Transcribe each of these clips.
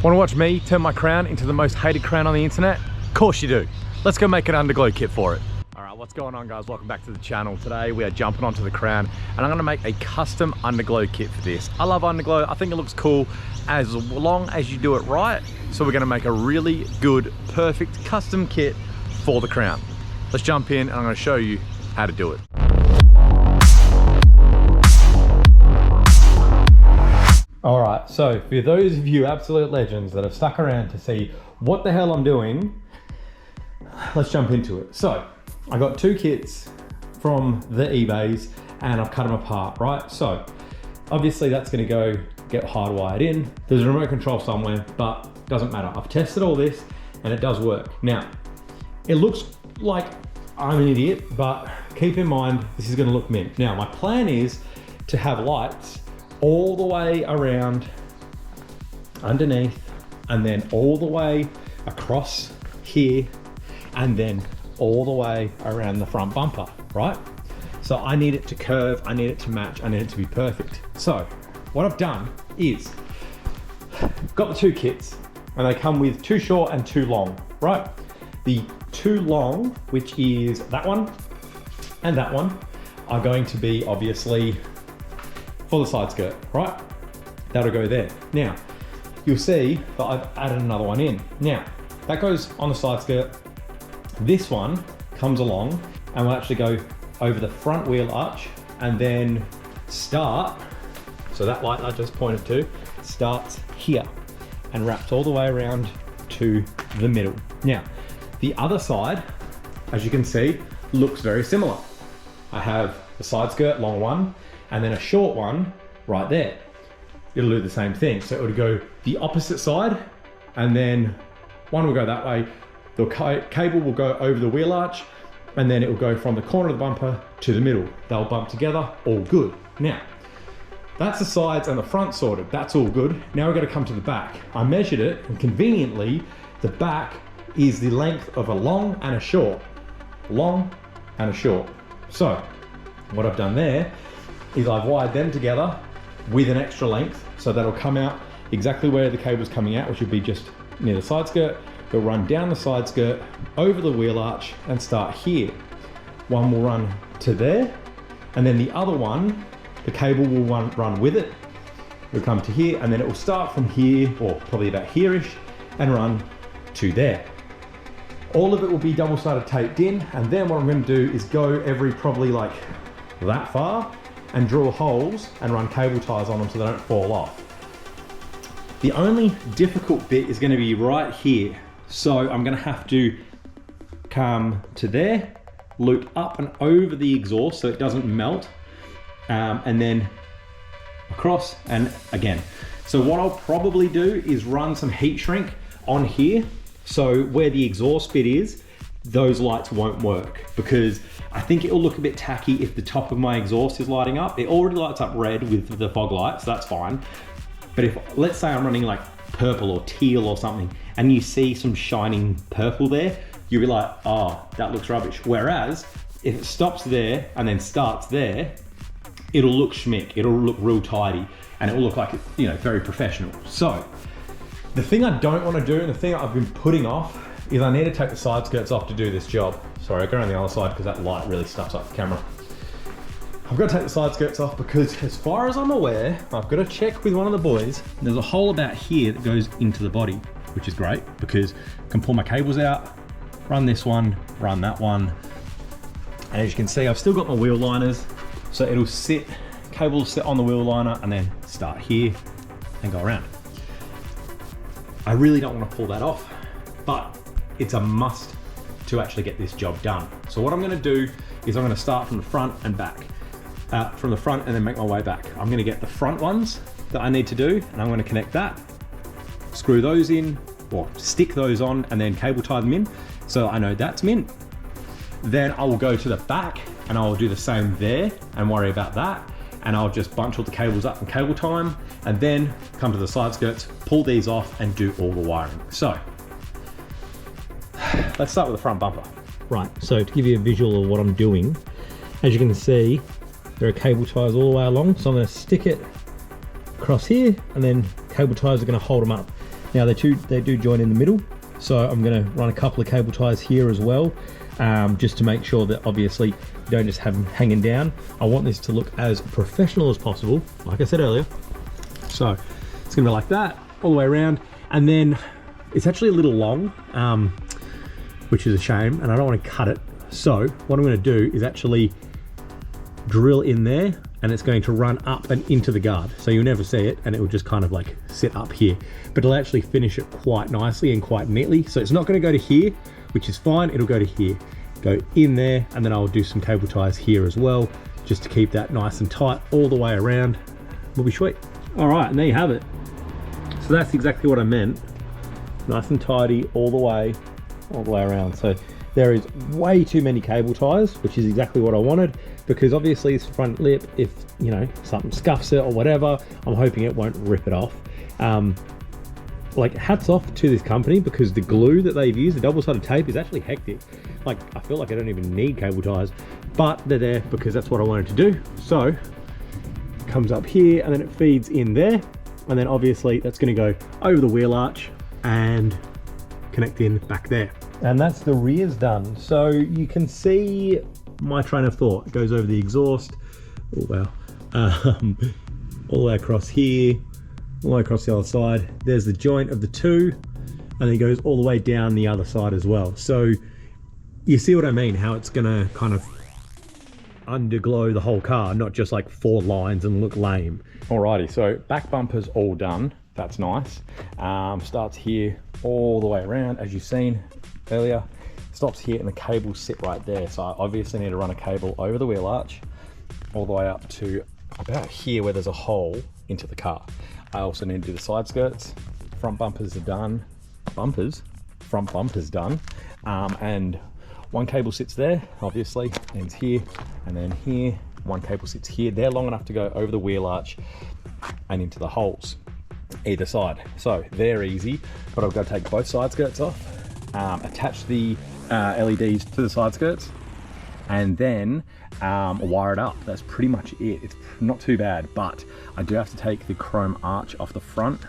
Want to watch me turn my crown into the most hated crown on the internet? Of course you do. Let's go make an underglow kit for it. All right, what's going on, guys? Welcome back to the channel. Today we are jumping onto the crown and I'm gonna make a custom underglow kit for this. I love underglow. I think it looks cool as long as you do it right. So we're gonna make a really good, perfect custom kit for the crown. Let's jump in and I'm gonna show you how to do it. All right, so for those of you absolute legends that have stuck around to see what the hell I'm doing, let's jump into it. So I got two kits from the eBays and I've cut them apart, right? So obviously that's gonna go get hardwired in. There's a remote control somewhere, but doesn't matter. I've tested all this and it does work. Now, it looks like I'm an idiot, but keep in mind, this is gonna look mint. Now, my plan is to have lights all the way around underneath and then all the way across here and then all the way around the front bumper, right? So I need it to curve, I need it to match, I need it to be perfect. So what I've done is got the two kits and they come with two short and two long, right? The two long, which is that one and that one, are going to be obviously for the side skirt, right? That'll go there. Now, you'll see that I've added another one in. Now, that goes on the side skirt. This one comes along and will actually go over the front wheel arch and then start, so that light I just pointed to, starts here and wraps all the way around to the middle. Now, the other side, as you can see, looks very similar. I have the side skirt, long one, and then a short one right there. It'll do the same thing. So it would go the opposite side, and then one will go that way. The cable will go over the wheel arch, and then it will go from the corner of the bumper to the middle. They'll bump together, all good. Now, that's the sides and the front sorted, that's all good. Now we're gonna come to the back. I measured it, and conveniently, the back is the length of a long and a short. Long and a short. So, what I've done there is I've wired them together with an extra length, so that'll come out exactly where the cable's coming out, which would be just near the side skirt. It'll run down the side skirt, over the wheel arch, and start here. One will run to there, and then the other one, the cable will run with it. It'll come to here, and then it will start from here, or probably about here-ish, and run to there. All of it will be double-sided taped in, and then what I'm gonna do is go every probably like that far, and drill holes and run cable ties on them so they don't fall off. The only difficult bit is going to be right here. So I'm going to have to come to there, loop up and over the exhaust so it doesn't melt, and then across and again. So what I'll probably do is run some heat shrink on here. So where the exhaust bit is, those lights won't work because I think it'll look a bit tacky if the top of my exhaust is lighting up. It already lights up red with the fog lights, so that's fine. But if, let's say I'm running like purple or teal or something, and you see some shining purple there, you'll be like, oh, that looks rubbish. Whereas if it stops there and then starts there, it'll look schmick, it'll look real tidy, and it will look like it's, you know, very professional. So the thing I don't want to do, and the thing I've been putting off, is I need to take the side skirts off to do this job. Sorry, I go around the other side because that light really stuffs up the camera. I've got to take the side skirts off because as far as I'm aware, I've got to check with one of the boys, there's a hole about here that goes into the body, which is great because I can pull my cables out, run this one, run that one. And as you can see, I've still got my wheel liners, so it'll sit, cable will sit on the wheel liner and then start here and go around. I really don't want to pull that off, but it's a must to actually get this job done. So what I'm gonna do is I'm gonna start from the front and back. From the front and then make my way back. I'm gonna get the front ones that I need to do and I'm gonna connect that, screw those in, or stick those on and then cable tie them in so I know that's mint. Then I will go to the back and I'll do the same there and worry about that. And I'll just bunch all the cables up and cable tie them and then come to the side skirts, pull these off and do all the wiring. So, let's start with the front bumper. Right, so to give you a visual of what I'm doing, as you can see, there are cable ties all the way along. So I'm gonna stick it across here and then cable ties are gonna hold them up. Now they do join in the middle, so I'm going to run a couple of cable ties here as well, just to make sure that obviously you don't just have them hanging down. I want this to look as professional as possible, like I said earlier. So it's going to be like that all the way around, and then it's actually a little long, which is a shame, and I don't want to cut it. So what I'm going to do is actually drill in there, and it's going to run up and into the guard, so you'll never see it, and it will just kind of like sit up here, but it'll actually finish it quite nicely and quite neatly. So it's not going to go to here, which is fine. It'll go to here, go in there, and then I'll do some cable ties here as well, just to keep that nice and tight all the way around. Will be sweet. All right, and there you have it. So that's exactly what I meant, nice and tidy all the way around. So there is way too many cable ties, which is exactly what I wanted, because obviously this front lip, if you know something scuffs it or whatever, I'm hoping it won't rip it off. Like, hats off to this company, because the glue that they've used, the double-sided tape, is actually hectic. Like, I feel like I don't even need cable ties, but they're there because that's what I wanted to do. So it comes up here, and then it feeds in there, and then obviously that's going to go over the wheel arch and connect in back there. And that's the rears done. So you can see my train of thought. It goes over the exhaust, oh wow, all the way across here, all the way across the other side. There's the joint of the two, and then it goes all the way down the other side as well. So you see what I mean, how it's gonna kind of underglow the whole car, not just like 4 lines and look lame. Alrighty, so back bumper's all done. That's nice. Starts here all the way around, as you've seen earlier. Stops here, and the cables sit right there. So I obviously need to run a cable over the wheel arch all the way up to about here where there's a hole into the car. I also need to do the side skirts. Front bumpers are done. Front bumpers done. And one cable sits there, obviously, ends here, and then here. One cable sits here. They're long enough to go over the wheel arch and into the holes either side. So they're easy, but I've got to take both side skirts off, attach the LEDs to the side skirts, and then wire it up. That's pretty much it. It's not too bad, but I do have to take the chrome arch off the front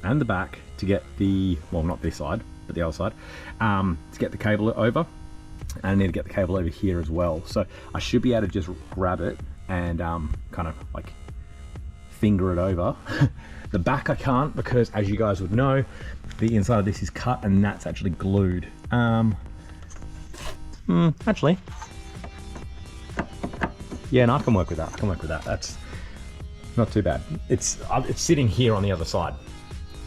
and the back to get the, well, not this side, but the other side, to get the cable over. And I need to get the cable over here as well. So I should be able to just grab it and kind of like finger it over. The back I can't, because as you guys would know, the inside of this is cut and that's actually glued. Actually, yeah, no, I can work with that. That's not too bad. It's sitting here on the other side,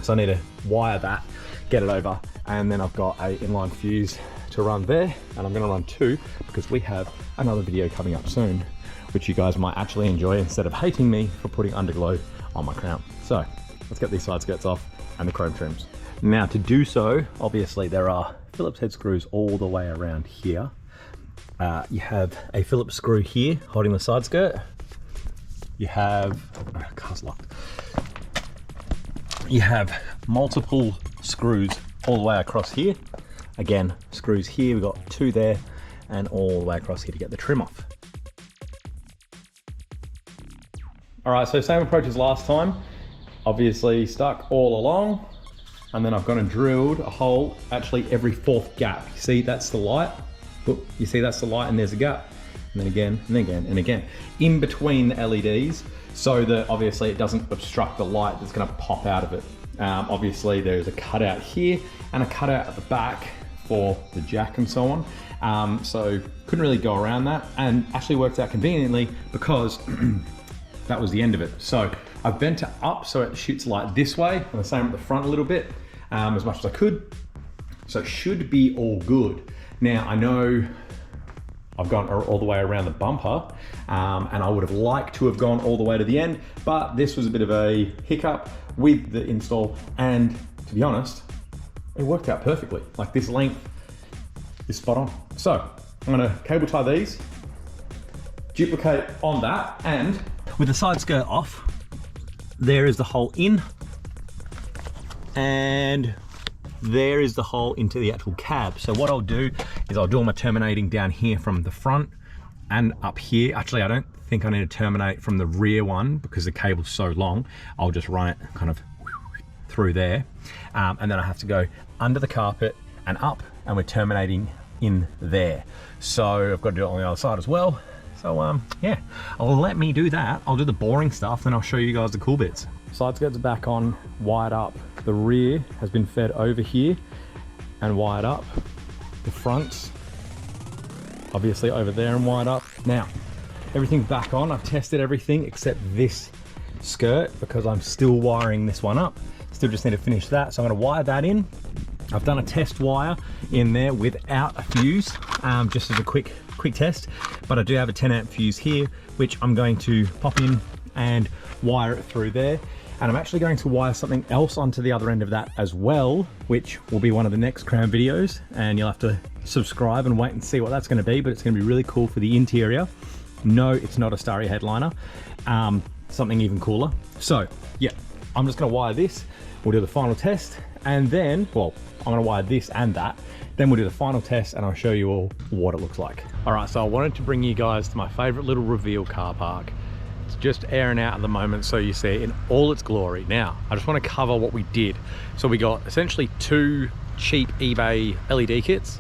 so I need to wire that, get it over, and then I've got a inline fuse to run there, and I'm going to run 2 because we have another video coming up soon, which you guys might actually enjoy instead of hating me for putting underglow on my crown. So let's get these side skirts off and the chrome trims. Now to do so, obviously there are Phillips head screws all the way around here. You have a Phillips screw here holding the side skirt. You have, car's locked. You have multiple screws all the way across here. Again, screws here, we've got 2 there, and all the way across here to get the trim off. All right, so same approach as last time. Obviously stuck all along, and then I've gone and drilled a hole actually every 4th gap. You see, that's the light. Look, you see that's the light, and there's a gap. And then again, and again, and again. In between the LEDs, so that obviously it doesn't obstruct the light that's gonna pop out of it. Obviously there's a cutout here and a cutout at the back for the jack and so on. So couldn't really go around that, and actually worked out conveniently because that was the end of it. So I've bent it up so it shoots light this way, and the same at the front a little bit, as much as I could. So it should be all good. Now I know I've gone all the way around the bumper, and I would have liked to have gone all the way to the end, but this was a bit of a hiccup with the install, and to be honest, it worked out perfectly. Like, this length is spot on. So I'm gonna cable tie these, duplicate on that, and with the side skirt off, there is the hole in, and there is the hole into the actual cab. So what I'll do is I'll do all my terminating down here from the front and up here. Actually, I don't think I need to terminate from the rear one because the cable's so long. I'll just run it kind of through there, and then I have to go under the carpet and up, and we're terminating in there. So I've got to do it on the other side as well. So yeah, let me do that. I'll do the boring stuff, then I'll show you guys the cool bits. Side skirts are back on, wired up. The rear has been fed over here and wired up. The fronts, obviously over there and wired up. Now, everything's back on. I've tested everything except this skirt because I'm still wiring this one up. Still just need to finish that. So I'm gonna wire that in. I've done a test wire in there without a fuse, just as a quick test, but I do have a 10 amp fuse here, which I'm going to pop in and wire it through there. And I'm actually going to wire something else onto the other end of that as well, which will be one of the next crown videos, and you'll have to subscribe and wait and see what that's going to be, but it's going to be really cool for the interior. No, it's not a starry headliner, something even cooler. So yeah, I'm just going to wire this. We'll do the final test, and then, well, I'm going to wire this and that. Then we'll do the final test and I'll show you all what it looks like. All right, so I wanted to bring you guys to my favorite little reveal car park. It's just airing out at the moment, so you see it in all its glory. Now, I just want to cover what we did. So we got essentially 2 cheap eBay LED kits,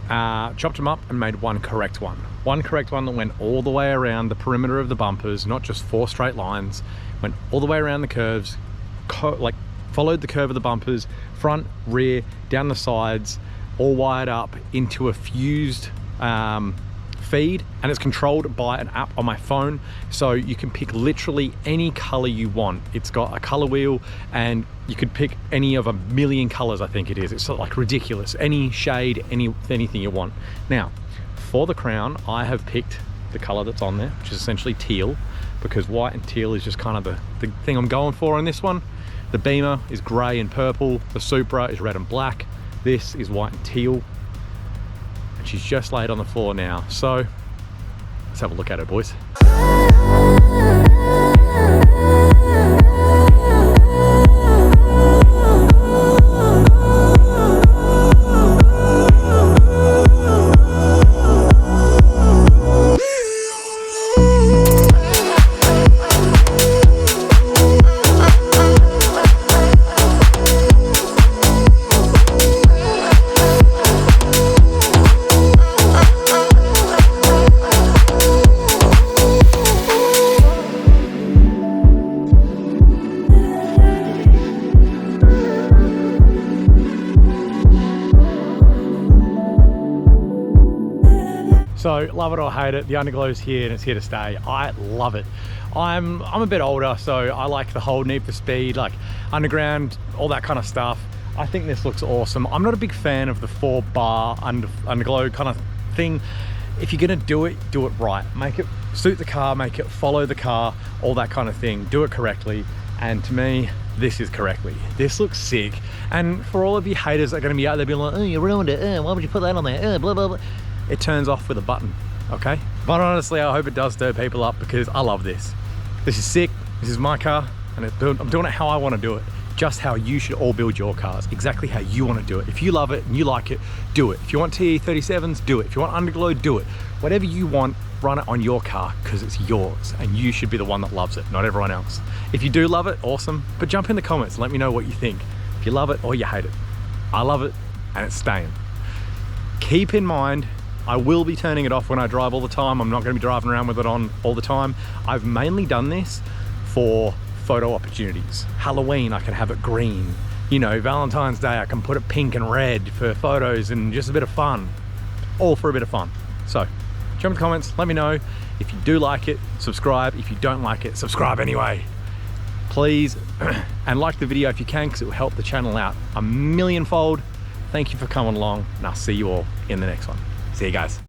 chopped them up and made one correct one. One correct one that went all the way around the perimeter of the bumpers, not just 4 straight lines, went all the way around the curves, like followed the curve of the bumpers, front, rear, down the sides, all wired up into a fused feed, and it's controlled by an app on my phone, so you can pick literally any color you want. It's got a color wheel and you could pick any of a million colors, I think it is. It's sort of like ridiculous, any shade, anything you want. Now for the crown, I have picked the color that's on there, which is essentially teal, because white and teal is just kind of the thing I'm going for on this one. The Beamer is gray and purple, the Supra is red and black, this is white and teal, and she's just laid on the floor now. So let's have a look at her, boys. So love it or hate it, the Underglow's here and it's here to stay. I love it. I'm a bit older, so I like the whole Need for Speed, like underground, all that kind of stuff. I think this looks awesome. I'm not a big fan of the 4-bar underglow kind of thing. If you're gonna do it right. Make it suit the car, make it follow the car, all that kind of thing. Do it correctly. And to me, this is correctly. This looks sick. And for all of you haters that are gonna be out there being like, oh, you ruined it, why would you put that on there, blah, blah, blah. It turns off with a button, okay? But honestly, I hope it does stir people up because I love this. This is sick, this is my car, and I'm doing it how I wanna do it. Just how you should all build your cars, exactly how you wanna do it. If you love it and you like it, do it. If you want TE37s, do it. If you want Underglow, do it. Whatever you want, run it on your car because it's yours and you should be the one that loves it, not everyone else. If you do love it, awesome, but jump in the comments and let me know what you think. If you love it or you hate it. I love it and it's staying. Keep in mind, I will be turning it off when I drive all the time. I'm not going to be driving around with it on all the time. I've mainly done this for photo opportunities. Halloween, I can have it green. You know, Valentine's Day, I can put it pink and red for photos and just a bit of fun. All for a bit of fun. So, jump in the comments, let me know. If you do like it, subscribe. If you don't like it, subscribe anyway. Please, and like the video if you can, because it will help the channel out a millionfold. Thank you for coming along, and I'll see you all in the next one. See you guys.